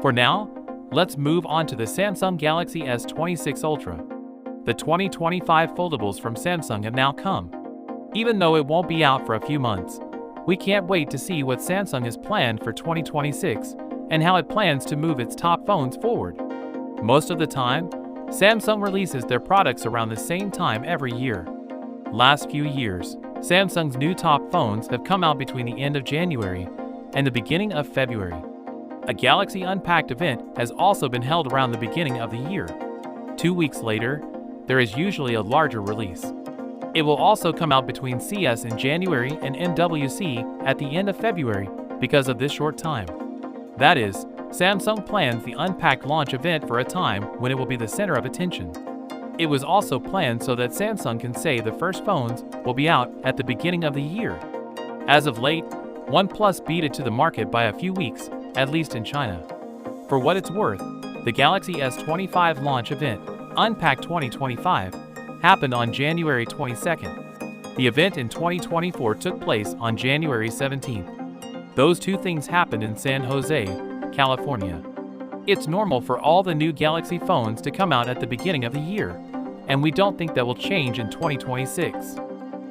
For now, let's move on to the Samsung Galaxy S26 Ultra. The 2025 foldables from Samsung have now come. Even though it won't be out for a few months, we can't wait to see what Samsung has planned for 2026 and how it plans to move its top phones forward. Most of the time, Samsung releases their products around the same time every year. Last few years, Samsung's new top phones have come out between the end of January and the beginning of February. A Galaxy Unpacked event has also been held around the beginning of the year. 2 weeks later, there is usually a larger release. It will also come out between CS in January and MWC at the end of February because of this short time. That is, Samsung plans the Unpacked launch event for a time when it will be the center of attention. It was also planned so that Samsung can say the first phones will be out at the beginning of the year. As of late, OnePlus beat it to the market by a few weeks, at least in China. For what it's worth, the Galaxy S25 launch event, Unpacked 2025, happened on January 22nd. The event in 2024 took place on January 17th. Those two things happened in San Jose, California. It's normal for all the new Galaxy phones to come out at the beginning of the year, and we don't think that will change in 2026.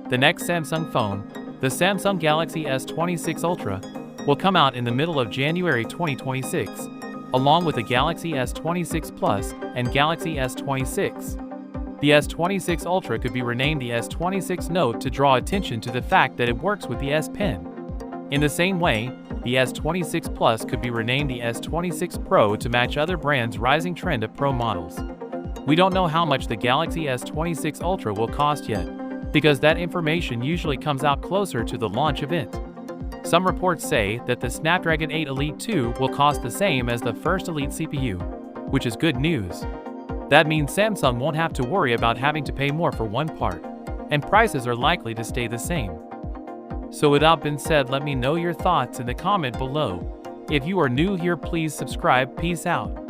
The next Samsung phone, the Samsung Galaxy S26 Ultra, will come out in the middle of January 2026, along with the Galaxy S26 Plus and Galaxy S26. The S26 Ultra could be renamed the S26 Note to draw attention to the fact that it works with the S Pen. In the same way, the S26 Plus could be renamed the S26 Pro to match other brands' rising trend of Pro models. We don't know how much the Galaxy S26 Ultra will cost yet, because that information usually comes out closer to the launch event. Some reports say that the Snapdragon 8 Elite 2 will cost the same as the first Elite CPU, which is good news. That means Samsung won't have to worry about having to pay more for one part, and prices are likely to stay the same. So with that being said, let me know your thoughts in the comment below. If you are new here, please subscribe. Peace out.